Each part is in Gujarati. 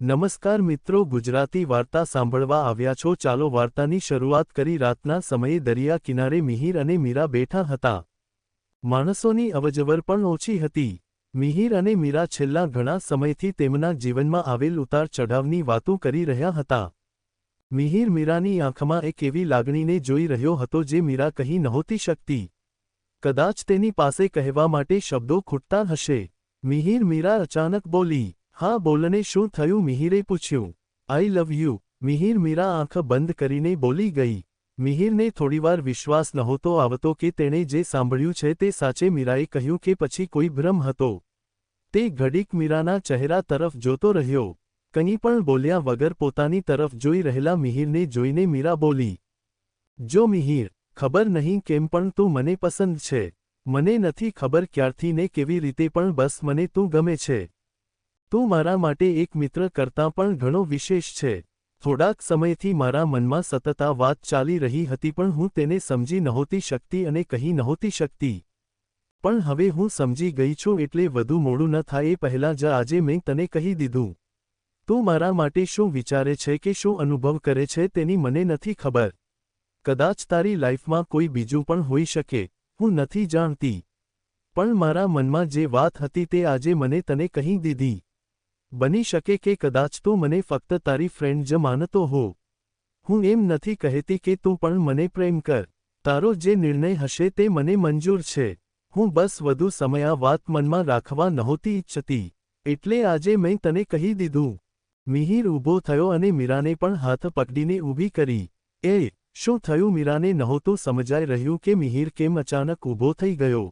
નમસ્કાર મિત્રો, ગુજરાતી વાર્તા સાંભળવા આવ્યા છો। ચાલો વાર્તાની શરૂઆત કરી। રાતના સમયે દરિયા કિનારે મિહિર અને મીરા બેઠા હતા। માણસોની અવજવર પણ ઓછી હતી। મિહિર અને મીરા છેલ્લા ઘણા સમયથી તેમના જીવનમાં આવેલ ઉતાર ચઢાવની વાતો કરી રહ્યા હતા। મિહિર મીરાની આંખમાં એક એવી લાગણીને જોઈ રહ્યો હતો જે મીરા કહી નહોતી શકતી। કદાચ તેની પાસે કહેવા માટે શબ્દો ખૂટતા હશે। મિહિર મીરા અચાનક બોલી, હા બોલને, શું થયું? મિહિરે પૂછ્યું। આઈ લવ યુ, મિહિર મીરા આંખ બંધ કરીને બોલી ગઈ। મિહિરને થોડીવાર વિશ્વાસ નહોતો આવતો કે તેણે જે સાંભળ્યું છે તે સાચે મીરાએ કહ્યું કે પછી કોઈ ભ્રમ હતો। તે ઘડીક મીરાના ચહેરા તરફ જોતો રહ્યો। કંઈ પણ બોલ્યા વગર પોતાની તરફ જોઈ રહેલા મિહિરને જોઈને મીરા બોલી, જો મિહિર, ખબર નહીં કેમ પણ તું મને પસંદ છે। મને નથી ખબર ક્યારથી ને કેવી રીતે, પણ બસ મને તું ગમે છે। તું મારા માટે એક મિત્ર કરતાં પણ ઘણો વિશેષ છે। થોડાક સમયથી મારા મનમાં સતત આ વાત ચાલી રહી હતી, પણ હું તેને સમજી નહોતી શકતી અને કહી નહોતી શકતી। પણ હવે હું સમજી ગઈ છું, એટલે વધુ મોડું ન થાય એ પહેલાં જ આજે મેં તને કહી દીધું। તું મારા માટે શું વિચારે છે કે શું અનુભવ કરે છે તેની મને નથી ખબર। કદાચ તારી લાઈફમાં કોઈ બીજું પણ હોઈ શકે, હું નથી જાણતી। પણ મારા મનમાં જે વાત હતી તે આજે મને તને કહી દીધી। બની શકે કે કદાચ તું મને ફક્ત તારી ફ્રેન્ડ જ માનતો હો। હું એમ નથી કહેતી કે તું પણ મને પ્રેમ કર। તારો જે નિર્ણય હશે તે મને મંજૂર છે। હું બસ વધુ સમય આ વાત મનમાં રાખવા નહોતી ઈચ્છતી, એટલે આજે મેં તને કહી દીધું। મિહિર ઊભો થયો અને મીરાને પણ હાથ પકડીને ઊભી કરી। એ શું થયું? મીરાને નહોતું સમજાઈ રહ્યું કે મિહિર કેમ અચાનક ઊભો થઈ ગયો।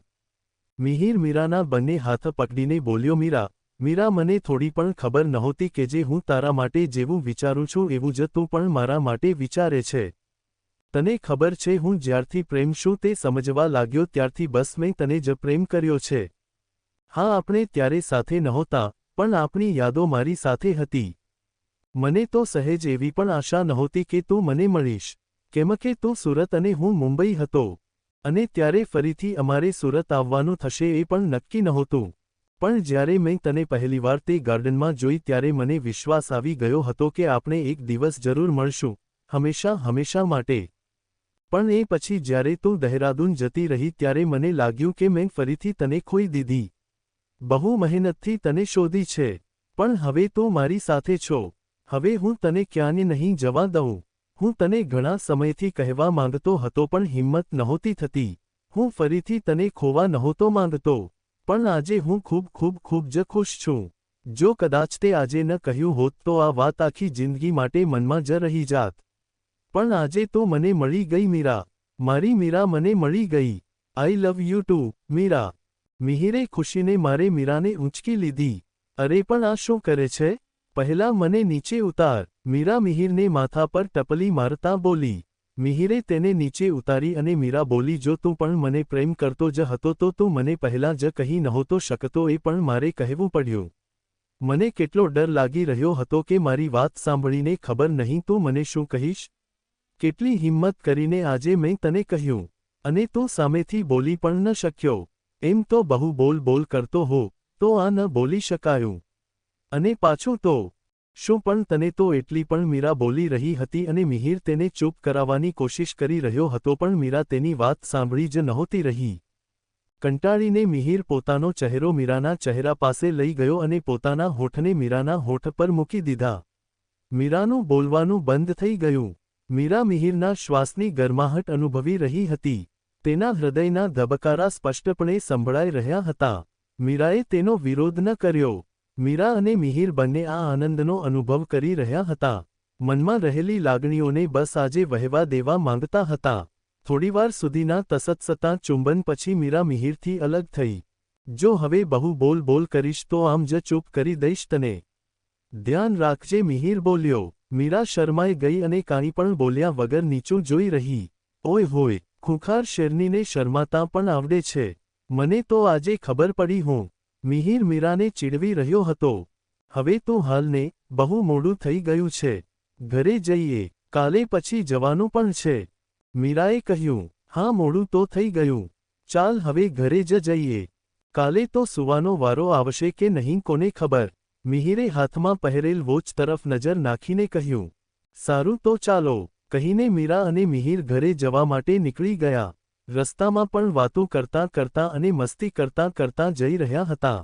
મિહિર મીરાના બંને હાથ પકડીને બોલ્યો, મીરા, મીરા, મને થોડી પણ ખબર નહોતી કે જે હું તારા માટે જેવું વિચારું છું એવું જ તું પણ મારા માટે વિચારે છે। તને ખબર છે, હું જ્યારથી પ્રેમ શું તે સમજવા લાગ્યો ત્યારથી બસ મેં તને જ પ્રેમ કર્યો છે। હા, આપણે ત્યારે સાથે નહોતા, પણ આપણી યાદો મારી સાથે હતી। મને તો સહેજ એવી પણ આશા નહોતી કે તું મને મળીશ, કેમ કે તું સુરત અને હું મુંબઈ હતો, અને ત્યારે ફરીથી અમારે સુરત આવવાનું થશે એ પણ નક્કી નહોતું। પણ જ્યારે મેં તને પહેલીવાર તે ગાર્ડનમાં જોઈ ત્યારે મને વિશ્વાસ આવી ગયો હતો કે આપણે એક દિવસ જરૂર મળશું, હંમેશા હંમેશા માટે। પણ એ પછી જ્યારે તું દહેરાદૂન જતી રહી ત્યારે મને લાગ્યું કે મેં ફરીથી તને ખોઈ દીધી। બહુ મહેનતથી તને શોધી છે, પણ હવે તું મારી સાથે છો। હવે હું તને ક્યાંય નહીં જવા દઉં। હું તને ઘણા સમયથી કહેવા માંગતો હતો પણ હિંમત નહોતી થતી। હું ફરીથી તને ખોવા નહોતો માંગતો, પણ આજે હું ખૂબ ખૂબ ખૂબ જ ખુશ છું। જો કદાચ તે આજે ન કહ્યું હોત તો આ વાત આખી જિંદગી માટે મનમાં જ રહી જાત। પણ આજે તો મને મળી ગઈ મીરા, મારી મીરા મને મળી ગઈ। આઈ લવ યુ ટુ, મીરા। મિહિરે ખુશીને મારે મીરાને ઊંચકી લીધી। અરે પણ આ શું કરે છે? પહેલાં મને નીચે ઉતાર, મીરા મિહિરને માથા પર ટપલી મારતા બોલી। મિહિરે તેને નીચે ઉતારી અને મીરા બોલી, જો તું પણ મને પ્રેમ કરતો જ હતો તો તું મને પહેલાં જ કહી નહોતો શકતો, એ પણ મારે કહેવું પડ્યું। મને કેટલો ડર લાગી રહ્યો હતો કે મારી વાત સાંભળીને ખબર નહીં તું મને શું કહીશ। કેટલી હિંમત કરીને આજે મેં તને કહ્યું, અને તું સામેથી બોલી પણ ન શક્યો। એમ તો બહુ બોલ બોલ કરતો હો તો આ ન બોલી શકાયું, અને પાછું તો શું પણ તને તો એટલી પણ મીરા બોલી રહી હતી અને મિહિર તેને ચૂપ કરાવવાની કોશિશ કરી રહ્યો હતો, પણ મીરા તેની વાત સાંભળી જ નહોતી રહી। કંટાળીને મિહિર પોતાનો ચહેરો મીરાના ચહેરા પાસે લઈ ગયો અને પોતાના હોઠને મીરાના હોઠ પર મૂકી દીધા। મીરાનું બોલવાનું બંધ થઈ ગયું। મીરા મિહિરના શ્વાસની ગરમાહટ અનુભવી રહી હતી। તેના હૃદયના ધબકારા સ્પષ્ટપણે સંભળાઈ રહ્યા હતા। મીરાએ તેનો વિરોધ ન કર્યો। મીરા અને મિહિર બંને આ આનંદનો અનુભવ કરી રહ્યા હતા। મનમાં રહેલી લાગણીઓને બસ આજે વહેવા દેવા માંગતા હતા। થોડીવાર સુધીના તસતસતા ચુંબન પછી મીરા મિહિરથી અલગ થઈ। જો હવે બહુ બોલ બોલ કરીશ તો આમ જ ચૂપ કરી દઈશ તને। ધ્યાન રાખજે, મિહિર બોલ્યો। મીરા શરમાઈ ગઈ અને કાંઈ પણ બોલ્યા વગર નીચું જોઈ રહી। ઓય હોય, ખૂંખાર શેરનીને શરમાતા પણ આવડે છે, મને તો આજે ખબર પડી હું। મિહિર મીરાને ચીડવી રહ્યો હતો। હવે તું હાલને, બહુ મોડું થઈ ગયું છે, ઘરે જઈએ, કાલે પછી જવાનું પણ છે। મીરાએ કહ્યું। હા, મોડું તો થઈ ગયું, ચાલ હવે ઘરે જ જઈએ। કાલે તો સૂવાનો વારો આવશે કે નહીં કોને ખબર। મિહિરે હાથમાં પહેરેલ વોચ તરફ નજર નાખીને કહ્યું, સારું તો ચાલો, કહીને મીરા અને મિહિર ઘરે જવા માટે નીકળી ગયા. રસ્તામાં પણ વાતો કરતાં કરતાં અને મસ્તી કરતાં કરતાં જઈ રહ્યા હતા.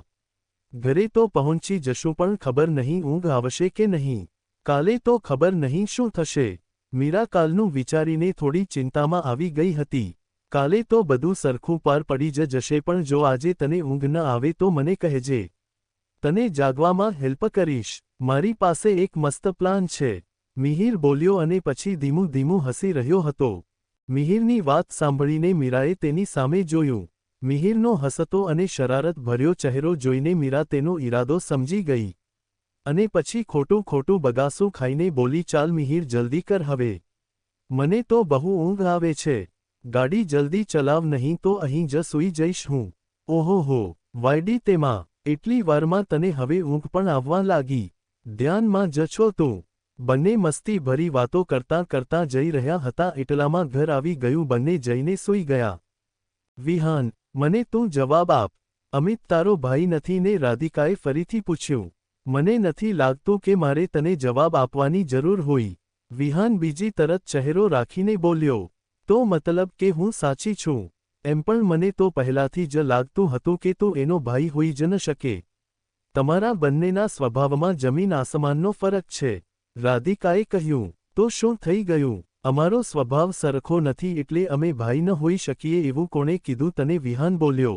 ઘરે તો પહોંચી જશું પણ ખબર નહીં ઊંઘ આવશે કે નહીં. કાલે તો ખબર નહીં શું થશે. મીરા કાલનું વિચારીને થોડી ચિંતામાં આવી ગઈ હતી. કાલે તો બધું સરખું પાર પડી જશે પણ જો આજે તને ઊંઘ ન આવે તો મને કહેજે. તને જાગવામાં હેલ્પ કરીશ. મારી પાસે એક મસ્ત પ્લાન છે. મિહિર બોલ્યો અને પછી ધીમું ધીમું હસી રહ્યો હતો. મિહિરની વાત સાંભળીને મીરાએ તેની સામે જોયું. મિહિરનો હસતો અને શરારત ભર્યો ચહેરો જોઈને મીરા તેનો ઈરાદો સમજી ગઈ. અને પછી ખોટું ખોટું બગાસું ખાઈને બોલી, ચાલ મિહિર જલ્દી કર હવે. મને તો બહુ ઊંઘ આવે છે. ગાડી જલ્દી ચલાવ નહીં તો અહીં જ સૂઈ જઈશ હું. ઓહોહો, વાયડી તેમાં, એટલી વારમાં તને હવે ઊંઘ પણ આવવા લાગી. ધ્યાનમાં જ છો તું. બંને મસ્તી ભરી વાતો કરતાં કરતાં જઈ રહ્યા હતા એટલામાં ઘર આવી ગયું. બંને જઈને સૂઈ ગયા. વિહાન, મને તું જવાબ આપ. અમિત તારો ભાઈ નથી ને? રાધિકાએ ફરીથી પૂછ્યું. મને નથી લાગતું કે મારે તને જવાબ આપવાની જરૂર હોય. વિહાન બીજી તરત ચહેરો રાખીને બોલ્યો. તો મતલબ કે હું સાચી છું? એમ પણ મને તો પહેલાથી જ લાગતું હતું કે તું એનો ભાઈ હોઈ જ ન શકે. તમારા બંનેના સ્વભાવમાં જમીન આસમાનનો ફરક છે. રાધિકાએ કહ્યું. તો શું થઈ ગયું? અમારો સ્વભાવ સરખો નથી એટલે અમે ભાઈ ન હોઈ શકીએ એવું કોણે કીધું તને? વિહાન બોલ્યો.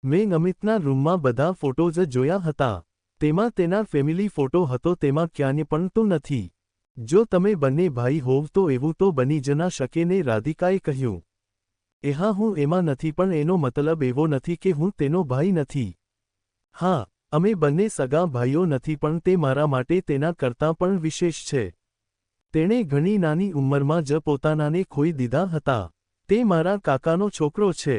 મેં અમિતના રૂમમાં બધા ફોટોઝ જોયા હતા. તેમાં તેના ફેમિલી ફોટો હતો. તેમાં ક્યાંય પણ તું નથી. જો તમે બંને ભાઈ હોવ તો એવું તો બની જ ના શકે ને? રાધિકાએ કહ્યું. હા, હું એમાં નથી પણ એનો મતલબ એવો નથી કે હું તેનો ભાઈ નથી. હા, અમે બંને સગા ભાઈઓ નથી પણ તે મારા માટે તેના કરતાં પણ વિશેષ છે. તેણે ઘણી નાની ઉંમરમાં જ પોતાનાને ખોઈ દીધા હતા. તે મારા કાકાનો છોકરો છે.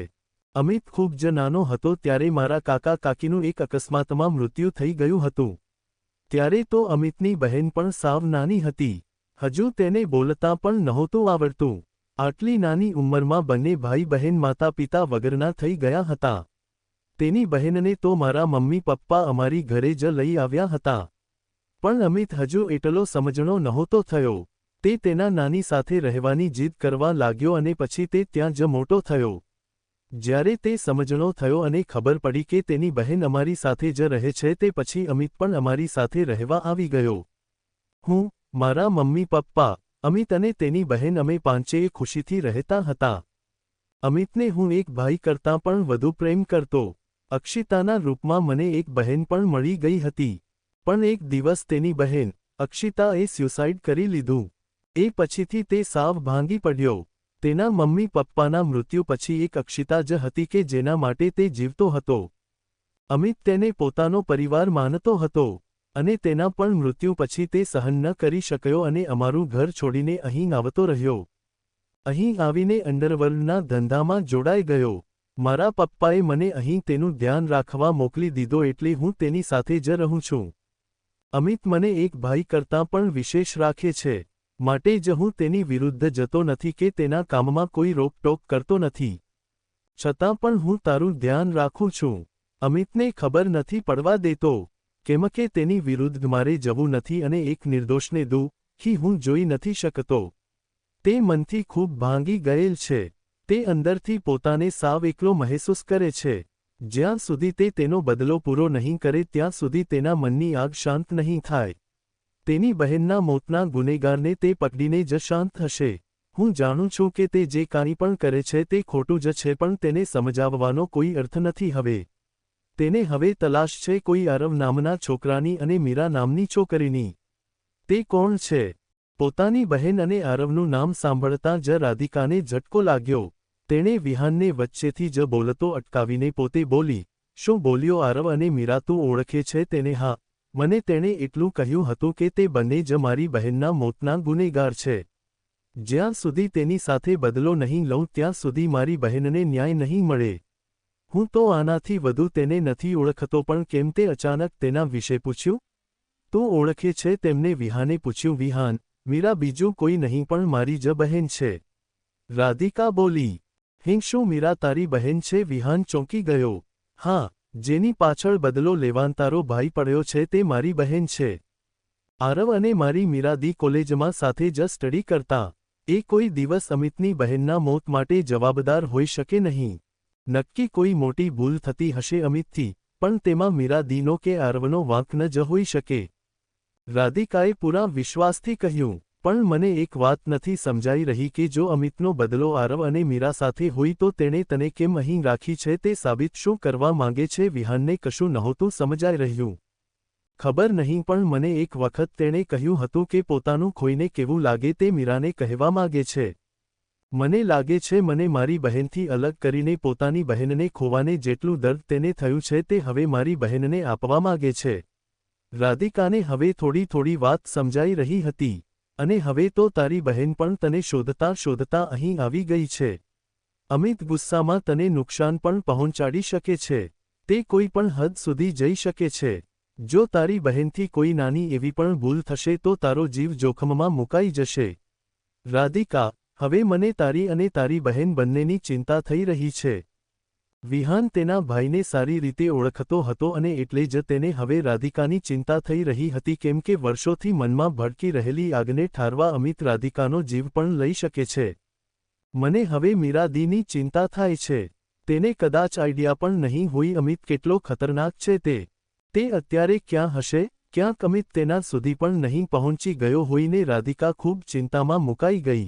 અમિત ખૂબ જ નાનો હતો ત્યારે મારા કાકા કાકીનું એક અકસ્માતમાં મૃત્યુ થઈ ગયું હતું. ત્યારે તો અમિતની બહેન પણ સાવ નાની હતી. હજુ તેને બોલતા પણ નહોતું આવડતું. આટલી નાની ઉંમરમાં બંને ભાઈ બહેન માતા પિતા વગરના થઈ ગયા હતા. તેની બહેનને તો મારા મમ્મી પપ્પા અમારી ઘરે જ લઈ આવ્યા હતા. પણ અમિત હજુ એટલો સમજણો નહોતો થયો. તે તેના નાની સાથે રહેવાની જીદ કરવા લાગ્યો અને પછી તે ત્યાં જ મોટો થયો. જ્યારે તે સમજણો થયો અને ખબર પડી કે તેની બહેન અમારી સાથે જ રહે છે તે પછી અમિત પણ અમારી સાથે રહેવા આવી ગયો. હું, મારા મમ્મી પપ્પા, અમિત અને તેની બહેન અમે પાંચેય ખુશીથી રહેતા હતા. અમિતને હું એક ભાઈ કરતાં પણ વધુ પ્રેમ કરતો. અક્ષિતાના રૂપમાં મને એક બહેન પણ મળી ગઈ હતી. પણ એક દિવસ તેની બહેન, અક્ષિતાએ સ્યુસાઇડ કરી લીધું. એ પછીથી તે સાવ ભાંગી પડ્યો. તેના મમ્મી પપ્પાના મૃત્યુ પછી એક અક્ષિતા જ હતી કે જેના માટે તે જીવતો હતો. અમિત તેને પોતાનો પરિવાર માનતો હતો. અને તેના પણ મૃત્યુ પછી તે સહન ન કરી શક્યો અને અમારું ઘર છોડીને અહીં આવતો રહ્યો. અહીં આવીને અંડરવર્લ્ડના ધંધામાં જોડાઈ ગયો. મારા પપ્પાએ મને અહીં તેનું ધ્યાન રાખવા મોકલી દીધો એટલે હું તેની સાથે જ રહું છું. અમિત મને એક ભાઈ કરતાં પણ વિશેષ રાખે છે. માટે જ હું તેની વિરુદ્ધ જતો નથી કે તેના કામમાં કોઈ રોકટોક કરતો નથી. છતાં પણ હું તારું ધ્યાન રાખું છું. અમિતને ખબર નથી પડવા દેતો. કેમ કે તેની વિરુદ્ધ મારે જવું નથી અને એક નિર્દોષને દુઃખી હું જોઈ નથી શકતો. તે મનથી ખૂબ ભાંગી ગયેલ છે. તે અંદરથી પોતાને સાવ એકલો મહેસૂસ કરે છે. જ્યાં સુધી તે તેનો બદલો પૂરો નહીં કરે ત્યાં સુધી તેના મનની આગ શાંત નહીં થાય. તેની બહેનના મોતના ગુનેગારને તે પકડીને જ શાંત થશે. હું જાણું છું કે તે જે કાંઈ પણ કરે છે તે ખોટું જ છે પણ તેને સમજાવવાનો કોઈ અર્થ નથી હવે. તેને હવે તલાશ છે કોઈ આરવ નામના છોકરાની અને મીરા નામની છોકરીની. તે કોણ છે? પોતાની બહેન અને આરવનું નામ સાંભળતા જ રાધિકાને ઝટકો લાગ્યો. તેણે વિહાનને વચ્ચેથી જ બોલતો અટકાવીને પોતે બોલી, શું બોલ્યો? આરવ અને મીરા તું ઓળખે છે તેને? હા, મને તેણે એટલું કહ્યું હતું કે તે બંને જ મારી બહેનના મોતના ગુનેગાર છે. જ્યાં સુધી તેની સાથે બદલો નહીં લઉં ત્યાં સુધી મારી બહેનને ન્યાય નહીં મળે. હું તો આનાથી વધુ તેને નથી ઓળખતો પણ કેમ તે અચાનક તેના વિશે પૂછ્યું? તું ઓળખે છે તેમને? વિહાને પૂછ્યું. વિહાન, મીરા બીજું કોઈ નહીં પણ મારી જ બહેન છે. રાધિકા બોલી. શું મીરા તારી બહેન છે? વિહાન ચોંકી ગયો. હા, જેની પાછળ બદલો લેવાન તારો ભાઈ પડ્યો છે તે મારી બહેન છે. આરવ અને મારી મીરા દી કોલેજમાં સાથે જ સ્ટડી કરતા. એ કોઈ દિવસ અમિતની બહેનના મોત માટે જવાબદાર હોઈ શકે નહીં. નક્કી કોઈ મોટી ભૂલ થતી હશે અમિતથી, પણ તેમાં મીરા દીનો કે આરવનો વાંક ન જ હોઈ શકે. રાધિકાએ પૂરા વિશ્વાસથી કહ્યું, પણ મને એક વાત નથી સમજાઈ રહી કે જો અમિતનો બદલો આરવ અને મીરા સાથે હોય તો તેણે તને કેમ અહીં રાખી છે તે સાબિત શું કરવા માંગે છે? વિહાનને કશું નહોતું સમજાઈ રહ્યું. ખબર નહીં, પણ મને એક વખત તેણે કહ્યું હતું કે પોતાનું ખોઈને કેવું લાગે તે મીરાને કહેવા માગે છે. મને લાગે છે મને મારી બહેનથી અલગ કરીને પોતાની બહેનને ખોવાને જેટલું દર્દ તેને થયું છે તે હવે મારી બહેનને આપવા માગે છે. રાધિકાને હવે થોડી થોડી વાત સમજાઈ રહી હતી. અને હવે તો તારી બહેન પણ તને શોધતા શોધતા અહીં આવી ગઈ છે. અમિત ગુસ્સામાં તને નુકસાન પણ પહોંચાડી શકે છે. તે કોઈ પણ હદ સુધી જઈ શકે છે. જો તારી બહેનથી કોઈ નાની એવી પણ ભૂલ થશે તો તારો જીવ જોખમમાં મુકાઈ જશે. રાધિકા, હવે મને તારી અને તારી બહેન બંનેની ચિંતા થઈ રહી છે. વિહાન તેના ભાઈને સારી રીતે ઓળખતો હતો અને એટલે જ તેને હવે રાધિકાની ચિંતા થઈ રહી હતી, કેમ કે વર્ષોથી મનમાં ભડકી રહેલી આગને ઠારવા અમિત રાધિકાનો જીવ પણ લઈ શકે છે. મને હવે મીરા દીની ચિંતા થાય છે. તેને કદાચ આઈડિયા પણ નહીં હોય અમિત કેટલો ખતરનાક છે તે અત્યારે ક્યાં હશે? ક્યાંક અમિત તેના સુધી પણ નહીં પહોંચી ગયો હોઈને રાધિકા ખૂબ ચિંતામાં મુકાઈ ગઈ.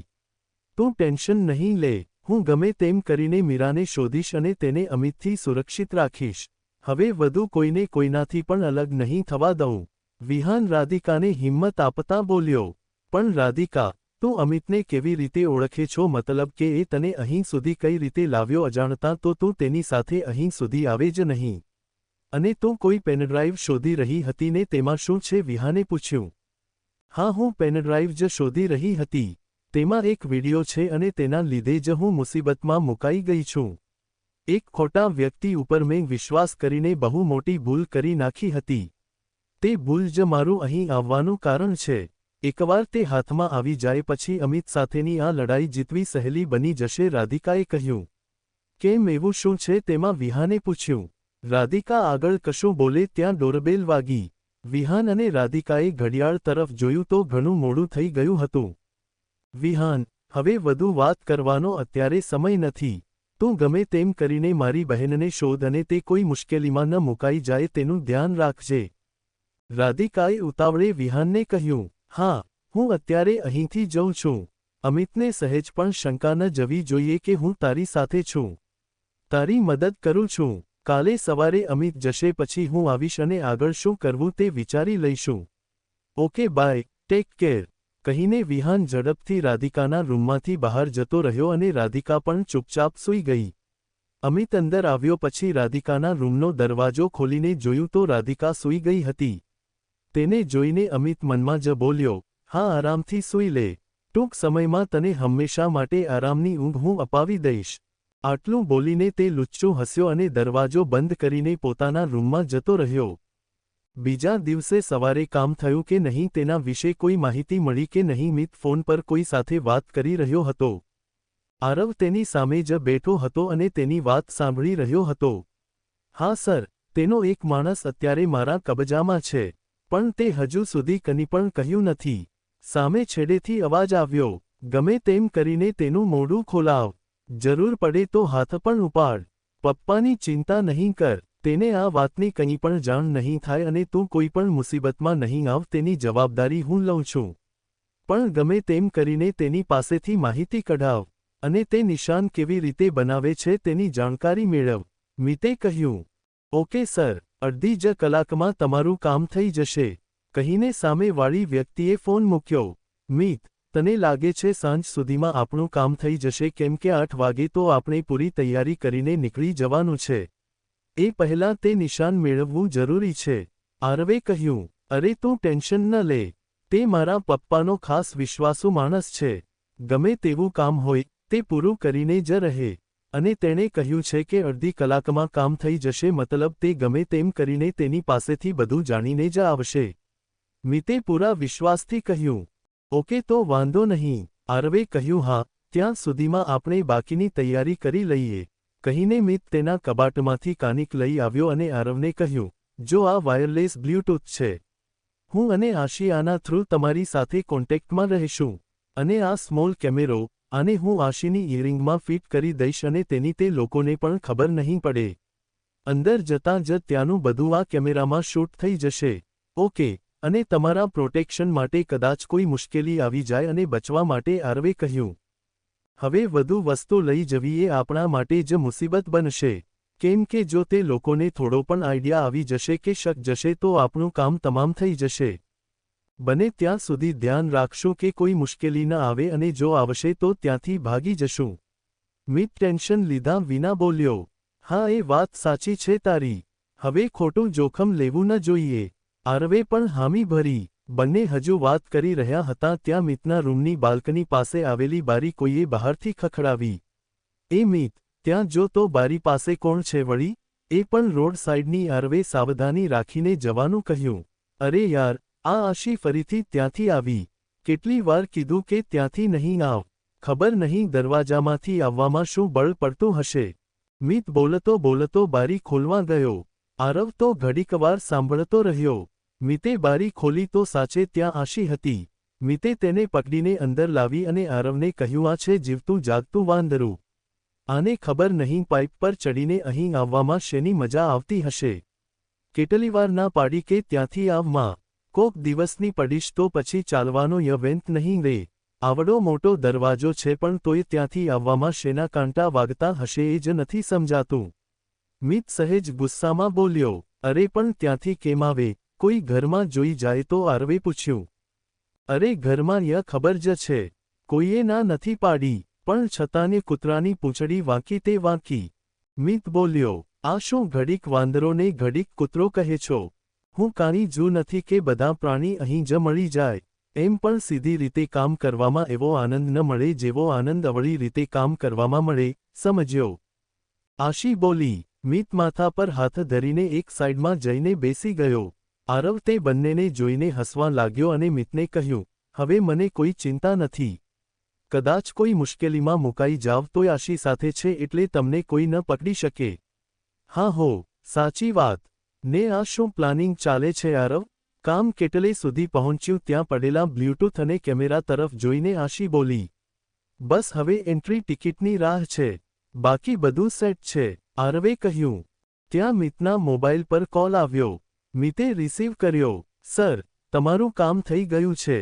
તું ટેન્શન નહીં લે, હું ગમે તેમ કરીને મીરાને શોધીશ અને તેને અમિતથી સુરક્ષિત રાખીશ. હવે વધુ કોઈને કોઈનાથી પણ અલગ નહીં થવા દઉં. વિહાન રાધિકાને હિંમત આપતા બોલ્યો. પણ રાધિકા, તું અમિતને કેવી રીતે ઓળખે છો? મતલબ કે એ તને અહીં સુધી કઈ રીતે લાવ્યો? અજાણતા તો તું તેની સાથે અહીં સુધી આવે જ નહીં. અને તું કોઈ પેનડ્રાઈવ શોધી રહી હતી ને તેમાં શું છે? વિહાને પૂછ્યું. હા, હું પેનડ્રાઈવ જ શોધી રહી હતી. તેમાં એક વિડિયો છે અને તેના લીધે જ હું મુસીબતમાં મુકાઈ ગઈ છું. એક ખોટા વ્યક્તિ ઉપર મેં વિશ્વાસ કરીને બહુ મોટી ભૂલ કરી નાખી હતી. તે ભૂલ જ મારું અહીં આવવાનું કારણ છે. એકવાર તે હાથમાં આવી જાય પછી અમિત સાથેની આ લડાઈ જીતવી સહેલી બની જશે. રાધિકાએ કહ્યું. કેમ, એવું શું છે તેમાં? વિહાને પૂછ્યું. રાધિકા આગળ કશું બોલે ત્યાં ડોરબેલ વાગી. વિહાન અને રાધિકાએ ઘડિયાળ તરફ જોયું તો ઘણું મોડું થઈ ગયું હતું. વિહાન, હવે વધુ વાત કરવાનો અત્યારે સમય નથી. તું ગમે તેમ કરીને મારી બહેનને શોધ અને તે કોઈ મુશ્કેલીમાં ન મુકાઈ જાય તેનું ધ્યાન રાખજે. રાધિકાએ ઉતાવળે વિહાનને કહ્યું. હા, હું અત્યારે અહીંથી જઉં છું. અમિતને સહેજ પણ શંકા ન જવી જોઈએ કે હું તારી સાથે છું. તારી મદદ કરું છું. કાલે સવારે અમિત જશે પછી હું આવીશ અને આગળ શું કરવું તે વિચારી લઈશું. Okay, bye, take care. કહીને વિહાન ઝડપથી રાધિકાના રૂમમાંથી બહાર જતો રહ્યો અને રાધિકા પણ ચૂપચાપ સૂઈ ગઈ. અમિત અંદર આવ્યો પછી રાધિકાના રૂમનો દરવાજો ખોલીને જોયું તો રાધિકા સૂઈ ગઈ હતી. તેને જોઈને અમિત મનમાં જ બોલ્યો, હા, આરામથી સૂઈ લે. ટૂંક સમયમાં તને હંમેશા માટે આરામની ઊંઘ હું અપાવી દઈશ. આટલું બોલીને તે લુચ્ચું હસ્યો અને દરવાજો બંધ કરીને પોતાના રૂમમાં જતો રહ્યો. બીજા દિવસે સવારે કામ થયું કે નહીં તેના વિશે કોઈ માહિતી મળી કે નહીં. મિત ફોન પર કોઈ સાથે વાત કરી રહ્યો હતો. આરવ તેની સામે જ બેઠો હતો અને તેની વાત સાંભળી રહ્યો હતો. હા સર, તેનો એક માણસ અત્યારે મારા કબજામાં છે, પણ તે હજુ સુધી કંઈ પણ કહ્યું નથી. સામે છેડેથી અવાજ આવ્યો. ગમે તેમ કરીને તેનું મોઢું ખોલાવ. જરૂર પડે તો હાથ પણ ઉપાડ. પપ્પાની ચિંતા નહીં કર. તેને આ વાતની કંઈ પણ જાણ નહીં થાય અને તું કોઈ પણ મુસીબતમાં નહીં આવ તેની જવાબદારી હું લઉં છું. પણ ગમે તેમ કરીને તેની પાસેથી માહિતી કઢાવ અને તે નિશાન કેવી રીતે બનાવે છે તેની જાણકારી મેળવ. મિતે કહ્યું. ઓકે સર, અડધી જ કલાકમાં તમારું કામ થઈ જશે. કહીને સામેવાળી વ્યક્તિએ ફોન મૂક્યો. મિત, તને લાગે છે સાંજ સુધીમાં આપણું કામ થઈ જશે? કેમ કે 8 વાગે તો આપણે પૂરી તૈયારી કરીને નીકળી જવાનું છે. એ પહેલાં તે નિશાન મેળવવું જરૂરી છે. આરવે કહ્યું. અરે તું ટેન્શન ન લે. તે મારા પપ્પાનો ખાસ વિશ્વાસુ માણસ છે. ગમે તેવું કામ હોય તે પૂરું કરીને જ રહે. અને તેણે કહ્યું છે કે અડધી કલાકમાં કામ થઈ જશે. મતલબ તે ગમે તેમ કરીને તેની પાસેથી બધું જાણીને જ આવશે. મિતે પૂરા વિશ્વાસથી કહ્યું. ઓકે, તો વાંધો નહીં. આરવે કહ્યું. હા, ત્યાં સુધીમાં આપણે બાકીની તૈયારી કરી લઈએ. કહીને મિત તેના કબાટમાંથી કાનિક લઈ આવ્યો અને આરવને કહ્યું, જો આ વાયરલેસ બ્લ્યુટૂથ છે. હું અને આશી આના થ્રુ તમારી સાથે કોન્ટેક્ટમાં રહીશું. અને આ સ્મોલ કેમેરો, આને હું આશીની ઇયરિંગમાં ફિટ કરી દઈશ અને તેની તે લોકોને પણ ખબર નહીં પડે. અંદર જતાં જ ત્યાંનું બધું આ કેમેરામાં શૂટ થઈ જશે. ઓકે. અને તમારા પ્રોટેક્શન માટે કદાચ કોઈ મુશ્કેલી આવી જાય અને બચવા માટે આરવે કહ્યું. હવે વધુ વસ્તુ લઈ જવી એ આપણા માટે જ મુસીબત બનશે. કેમ કે જો તે લોકોને થોડો પણ આઈડિયા આવી જશે કે શક જશે તો આપણું કામ તમામ થઈ જશે. બને ત્યાં સુધી ધ્યાન રાખશું કે કોઈ મુશ્કેલી ન આવે અને જો આવશે તો ત્યાંથી ભાગી જશું. મિત ટેન્શન લીધા વિના બોલ્યો, હા એ વાત સાચી છે તારી. હવે ખોટું જોખમ લેવું ન જોઈએ. આરવે પણ હામી ભરી. બંને હજુ વાત કરી રહ્યા હતા ત્યાં મિતના રૂમની બાલ્કની પાસે આવેલી બારી કોઈએ બહારથી ખખડાવી. એ મિત, ત્યાં જો તો બારી પાસે કોણ છે વળી? એ પણ રોડ સાઇડની. આરવે સાવધાની રાખીને જવાનું કહ્યું. અરે યાર, આ આશી ફરીથી ત્યાંથી આવી. કેટલી વાર કીધું કે ત્યાંથી નહીં આવ. ખબર નહીં દરવાજામાંથી આવવામાં શું બળ પડતું હશે. મિત બોલતો બોલતો બારી ખોલવા ગયો. આરવ તો ઘડીકવાર સાંભળતો રહ્યો. મિતે બારી ખોલી તો સાચે ત્યાં આશી હતી. મિતે તેને પકડીને અંદર લાવી અને આરવને કહ્યું, આ છે જીવતું જાગતું વાંદરું. આને ખબર નહીં પાઇપ પર ચડીને અહીં આવવામાં શેની મજા આવતી હશે. કેટલી વાર ના પાડી કે ત્યાંથી આવમાં. કોક દિવસની પડીશ તો પછી ચાલવાનો યવેંત નહીં રે. આવડો મોટો દરવાજો છે પણ તોય ત્યાંથી આવવામાં શેના કાંટા વાગતા હશે એ જ નથી સમજાતું. મિત સહેજ ગુસ્સામાં બોલ્યો, અરે પણ ત્યાંથી કેમ આવે? કોઈ ઘરમાં જોઈ જાય તો? આરવે પૂછ્યું. અરે ઘરમાં ય ખબર જ છે. કોઈએ ના નથી પાડી, પણ છતાંને કૂતરાની પૂંછડી વાંકી તે વાંકી. મિત બોલ્યો, આ શું ઘડીક વાંદરોને ઘડીક કૂતરો કહે છો? હું કાની જુ નથી કે બધા પ્રાણી અહીં જ મળી જાય. એમ પણ સીધી રીતે કામ કરવામાં એવો આનંદ ન મળે જેવો આનંદ અવળી રીતે કામ કરવામાં મળે, સમજ્યો? આશી બોલી. મિત માથા પર હાથ ધરીને એક સાઇડમાં જઈને બેસી ગયો. આરવ તે બંનેને જોઈને હસવા લાગ્યો અને મિતને કહ્યું, હવે મને કોઈ ચિંતા નથી. કદાચ કોઈ મુશ્કેલીમાં મુકાઈ જાવ તોય આશી સાથે છે એટલે તમને કોઈ ન પકડી શકે. હા હો, સાચી વાત. ને આ શું પ્લાનિંગ ચાલે છે આરવ? કામ કેટલે સુધી પહોંચ્યું? ત્યાં પડેલા બ્લ્યુટૂથ અને કેમેરા તરફ જોઈને આશી બોલી. બસ હવે એન્ટ્રી ટિકિટની રાહ છે. બાકી બધું સેટ છે, આરવે કહ્યું. ત્યાં મિતના મોબાઈલ પર કોલ આવ્યો. મિતે રિસીવ કર્યો. સર, તમારું કામ થઈ ગયું છે.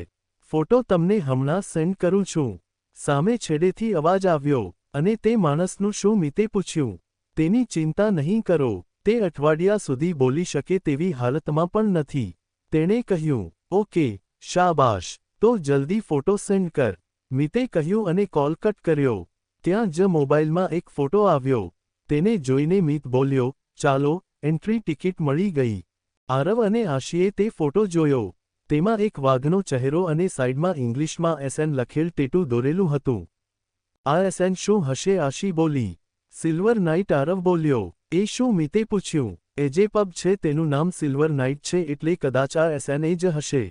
ફોટો તમને હમણાં સેન્ડ કરું છું. સામે છેડેથી અવાજ આવ્યો. અને તે માણસનું શું? મિતે પૂછ્યું. તેની ચિંતા નહીં કરો, તે અઠવાડિયા સુધી બોલી શકે તેવી હાલતમાં પણ નથી. તેણે કહ્યું. ઓકે, શાબાશ. તો જલ્દી ફોટો સેન્ડ કર, મિતે કહ્યું અને કોલ કટ કર્યો. ત્યાં જ મોબાઈલમાં એક ફોટો આવ્યો. તેને જોઈને મિત બોલ્યો, ચાલો, એન્ટ્રી ટિકિટ મળી ગઈ. આરવ અને આશીએ તે ફોટો જોયો. તેમાં એક વાઘનો ચહેરો અને સાઇડમાં ઇંગ્લિશમાં એસએન લખેલ ટેટુ દોરેલું હતું. આ એસએન શું હશે? આશી બોલી. Silver night. આરવ બોલ્યો. એ શું? મિતે પૂછ્યું. એ જે પબ છે તેનું નામ સિલ્વર નાઇટ છે એટલે કદાચ આ એસએન એ જ હશે.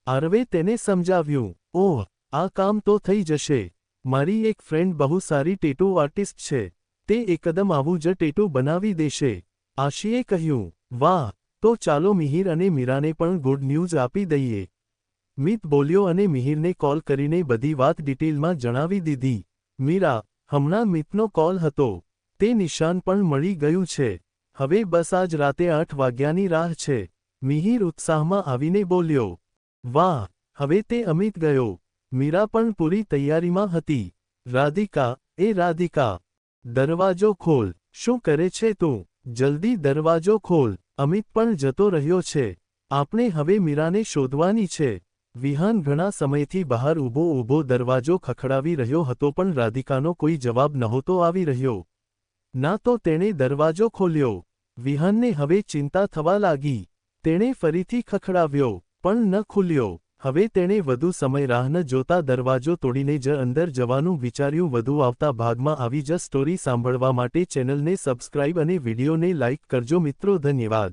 આરવે તેને સમજાવ્યું. ઓહ, આ કામ તો થઈ જશે. મારી એક ફ્રેન્ડ બહુ સારી ટેટુ આર્ટિસ્ટ છે. તે એકદમ આવું જ ટેટુ બનાવી દેશે. આશીએ કહ્યું. વાહ, તો ચાલો મિહિર અને મીરાને પણ ગુડ ન્યૂઝ આપી દઈએ. મિત બોલ્યો અને મિહિરને કોલ કરીને બધી વાત ડિટેલમાં જણાવી દીધી. મીરા, હમણાં મિતનો કોલ હતો. તે નિશાન પણ મળી ગયું છે. હવે બસ આજ રાતે 8 વાગ્યાની રાહ છે. મિહિર ઉત્સાહમાં આવીને બોલ્યો. વાહ, હવે તે અમિત ગયો. મીરા પણ પૂરી તૈયારીમાં હતી. રાધિકા, એ રાધિકા, દરવાજો ખોલ. શું કરે છે તું? જલ્દી દરવાજો ખોલ. અમિત પણ જતો રહ્યો છે. આપણે હવે મીરાને શોધવાની છે. વિહાન ઘણા સમયથી બહાર ઊભો દરવાજો ખખડાવી રહ્યો હતો પણ રાધિકાનો કોઈ જવાબ નહોતો આવી રહ્યો. ના તો તેણે દરવાજો ખોલ્યો. વિહાનને હવે ચિંતા થવા લાગી. તેણે ફરીથી ખખડાવ્યો, પણ ન ખુલ્યો. હવે તેણે વધુ સમય રાહ ન જોતા દરવાજો તોડીને જ અંદર જવાનું વિચાર્યું. વધુ આવતા ભાગમાં આવી જ સ્ટોરી સાંભળવા માટે ચેનલને સબસ્ક્રાઇબ અને વિડીયોને લાઇક કરજો મિત્રો. ધન્યવાદ.